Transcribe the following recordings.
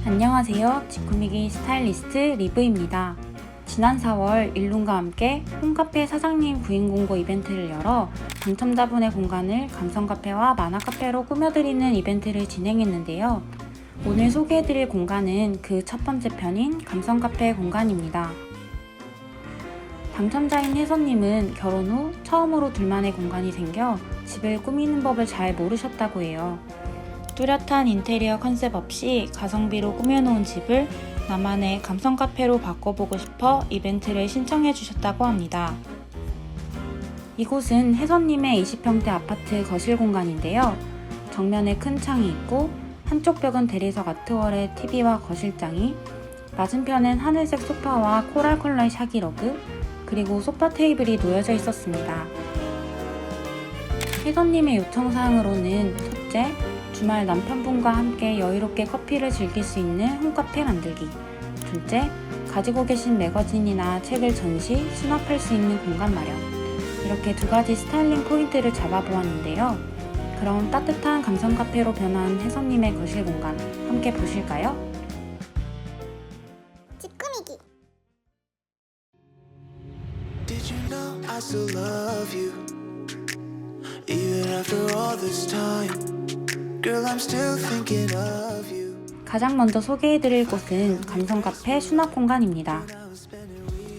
안녕하세요. 직구미기 스타일리스트 리브입니다. 지난 4월 일룬과 함께 홈카페 사장님 구인 공고 이벤트를 열어 당첨자분의 공간을 감성카페와 만화카페로 꾸며드리는 이벤트를 진행했는데요. 오늘 소개해드릴 공간은 그 첫 번째 편인 감성카페 공간입니다. 당첨자인 혜선님은 결혼 후 처음으로 둘만의 공간이 생겨 집을 꾸미는 법을 잘 모르셨다고 해요. 뚜렷한 인테리어 컨셉 없이 가성비로 꾸며놓은 집을 나만의 감성 카페로 바꿔보고 싶어 이벤트를 신청해 주셨다고 합니다. 이곳은 혜선님의 20평대 아파트 거실 공간인데요. 정면에 큰 창이 있고 한쪽 벽은 대리석 아트월의 TV와 거실장이, 맞은편엔 하늘색 소파와 코랄 컬러의 샤기러그, 그리고 소파 테이블이 놓여져 있었습니다. 혜선님의 요청사항으로는 첫째, 주말 남편분과 함께 여유롭게 커피를 즐길 수 있는 홈카페 만들기. 둘째, 가지고 계신 매거진이나 책을 전시, 수납할 수 있는 공간 마련. 이렇게 두 가지 스타일링 포인트를 잡아보았는데요. 그럼 따뜻한 감성 카페로 변한 혜선님의 거실 공간 함께 보실까요? 직구미기. Did you know I still love you even after all this time? Girl, I'm still thinking of you. 가장 먼저 소개해드릴 곳은 감성 카페 수납 공간입니다.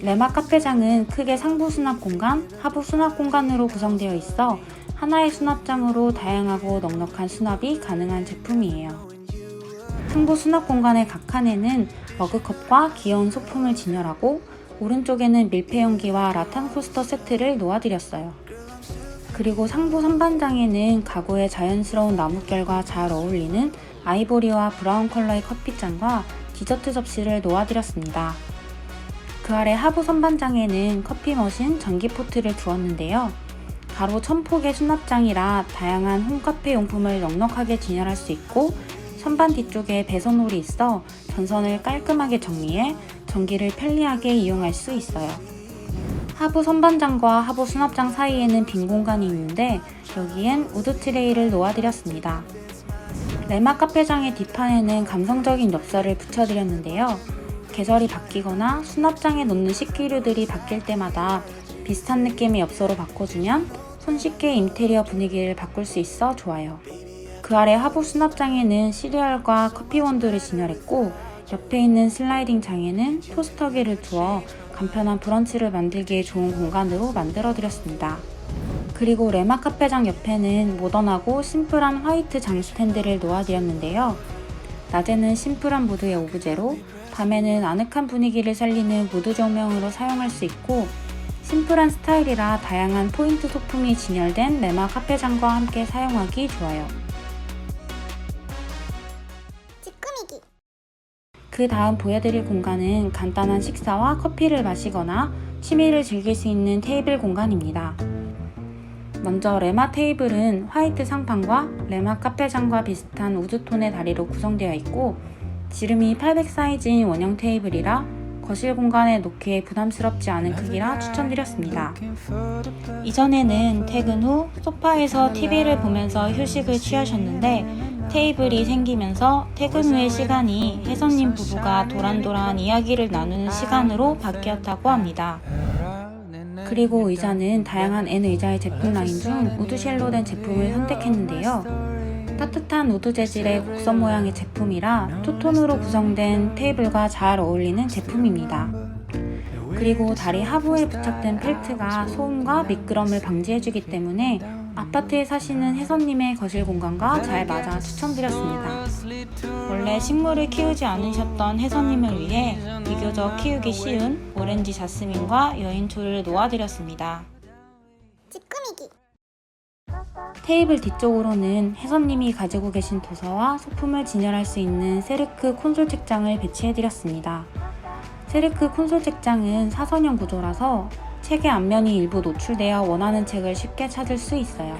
레마 카페장은 크게 상부 수납 공간, 하부 수납 공간으로 구성되어 있어 하나의 수납장으로 다양하고 넉넉한 수납이 가능한 제품이에요. 상부 수납 공간의 각 칸에는 머그컵과 귀여운 소품을 진열하고 오른쪽에는 밀폐용기와 라탄 코스터 세트를 놓아드렸어요. 그리고 상부 선반장에는 가구의 자연스러운 나뭇결과 잘 어울리는 아이보리와 브라운 컬러의 커피잔과 디저트 접시를 놓아드렸습니다. 그 아래 하부 선반장에는 커피 머신, 전기 포트를 두었는데요. 가로 1000폭의 수납장이라 다양한 홈카페 용품을 넉넉하게 진열할 수 있고, 선반 뒤쪽에 배선홀이 있어 전선을 깔끔하게 정리해 전기를 편리하게 이용할 수 있어요. 하부 선반장과 하부 수납장 사이에는 빈 공간이 있는데 여기엔 우드 트레이를 놓아드렸습니다. 레마 카페장의 뒷판에는 감성적인 엽서를 붙여드렸는데요. 계절이 바뀌거나 수납장에 놓는 식기류들이 바뀔 때마다 비슷한 느낌의 엽서로 바꿔주면 손쉽게 인테리어 분위기를 바꿀 수 있어 좋아요. 그 아래 하부 수납장에는 시리얼과 커피 원두를 진열했고, 옆에 있는 슬라이딩 장에는 토스터기를 두어 간편한 브런치를 만들기에 좋은 공간으로 만들어드렸습니다. 그리고 레마 카페장 옆에는 모던하고 심플한 화이트 장 스탠드를 놓아드렸는데요. 낮에는 심플한 무드의 오브제로, 밤에는 아늑한 분위기를 살리는 무드 조명으로 사용할 수 있고, 심플한 스타일이라 다양한 포인트 소품이 진열된 레마 카페장과 함께 사용하기 좋아요. 직구미기. 그 다음 보여드릴 공간은 간단한 식사와 커피를 마시거나 취미를 즐길 수 있는 테이블 공간입니다. 먼저 레마 테이블은 화이트 상판과 레마 카페장과 비슷한 우드톤의 다리로 구성되어 있고, 지름이 800 사이즈인 원형 테이블이라 거실 공간에 놓기에 부담스럽지 않은 크기라 추천드렸습니다. 이전에는 퇴근 후 소파에서 TV를 보면서 휴식을 취하셨는데, 테이블이 생기면서 퇴근 후의 시간이 혜선님 부부가 도란도란 이야기를 나누는 시간으로 바뀌었다고 합니다. 그리고 의자는 다양한 N 의자의 제품 라인 중 우드쉘로 된 제품을 선택했는데요. 따뜻한 우드 재질의 곡선 모양의 제품이라 투톤으로 구성된 테이블과 잘 어울리는 제품입니다. 그리고 다리 하부에 부착된 펠트가 소음과 미끄럼을 방지해주기 때문에 아파트에 사시는 혜선님의 거실 공간과 잘 맞아 추천드렸습니다. 원래 식물을 키우지 않으셨던 혜선님을 위해 비교적 키우기 쉬운 오렌지 자스민과 여인초를 놓아드렸습니다. 직구미기. 테이블 뒤쪽으로는 혜선님이 가지고 계신 도서와 소품을 진열할 수 있는 세르크 콘솔 책장을 배치해드렸습니다. 세르크 콘솔 책장은 사선형 구조라서 책의 앞면이 일부 노출되어 원하는 책을 쉽게 찾을 수 있어요.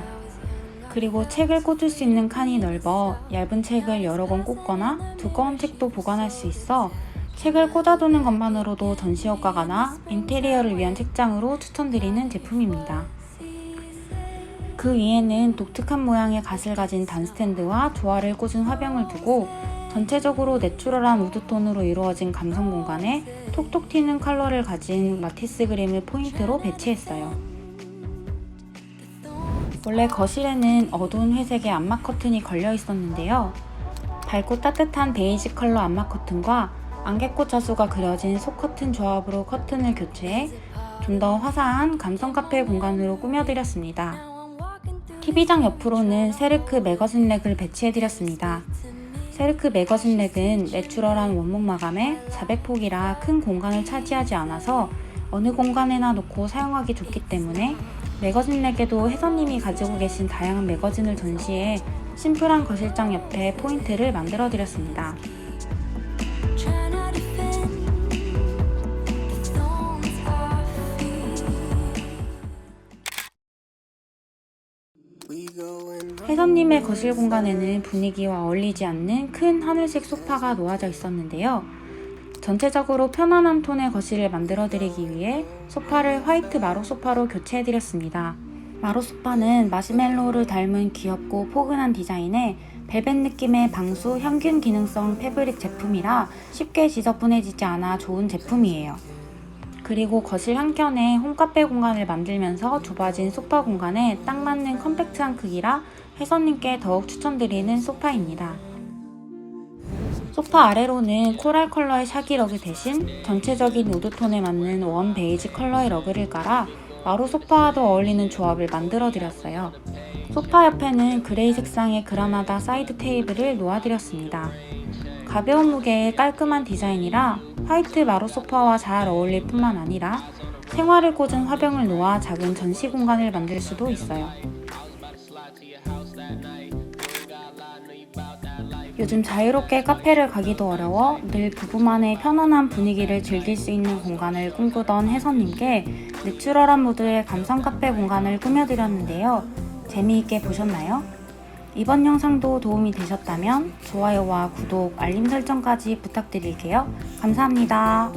그리고 책을 꽂을 수 있는 칸이 넓어 얇은 책을 여러 권 꽂거나 두꺼운 책도 보관할 수 있어 책을 꽂아두는 것만으로도 전시 효과가 나 인테리어를 위한 책장으로 추천드리는 제품입니다. 그 위에는 독특한 모양의 갓을 가진 단스탠드와 조화를 꽂은 화병을 두고 전체적으로 내추럴한 우드톤으로 이루어진 감성 공간에 톡톡 튀는 컬러를 가진 마티스 그림을 포인트로 배치했어요. 원래 거실에는 어두운 회색의 암막 커튼이 걸려 있었는데요. 밝고 따뜻한 베이지 컬러 암막 커튼과 안개꽃 자수가 그려진 속커튼 조합으로 커튼을 교체해 좀 더 화사한 감성 카페 공간으로 꾸며드렸습니다. TV장 옆으로는 세르크 매거진 렉을 배치해드렸습니다. 세르크 매거진 렉은 내추럴한 원목 마감에 400폭이라 큰 공간을 차지하지 않아서 어느 공간에나 놓고 사용하기 좋기 때문에 매거진 렉에도 혜선님이 가지고 계신 다양한 매거진을 전시해 심플한 거실장 옆에 포인트를 만들어 드렸습니다. 혜선님의 거실 공간에는 분위기와 어울리지 않는 큰 하늘색 소파가 놓아져 있었는데요. 전체적으로 편안한 톤의 거실을 만들어 드리기 위해 소파를 화이트 마루 소파로 교체해 드렸습니다. 마루 소파는 마시멜로우를 닮은 귀엽고 포근한 디자인에 벨벳 느낌의 방수 향균 기능성 패브릭 제품이라 쉽게 지저분해지지 않아 좋은 제품이에요. 그리고 거실 한켠에 홈카페 공간을 만들면서 좁아진 소파 공간에 딱 맞는 컴팩트한 크기라 혜선님께 더욱 추천드리는 소파입니다. 소파 아래로는 코랄 컬러의 샤기 러그 대신 전체적인 우드톤에 맞는 원 베이지 컬러의 러그를 깔아 마루 소파와도 어울리는 조합을 만들어 드렸어요. 소파 옆에는 그레이 색상의 그라나다 사이드 테이블을 놓아드렸습니다. 가벼운 무게의 깔끔한 디자인이라 화이트 마루 소파와 잘 어울릴 뿐만 아니라 생화를 꽂은 화병을 놓아 작은 전시 공간을 만들 수도 있어요. 요즘 자유롭게 카페를 가기도 어려워 늘 부부만의 편안한 분위기를 즐길 수 있는 공간을 꿈꾸던 혜선님께 내추럴한 무드의 감성 카페 공간을 꾸며드렸는데요. 재미있게 보셨나요? 이번 영상도 도움이 되셨다면 좋아요와 구독, 알림 설정까지 부탁드릴게요. 감사합니다.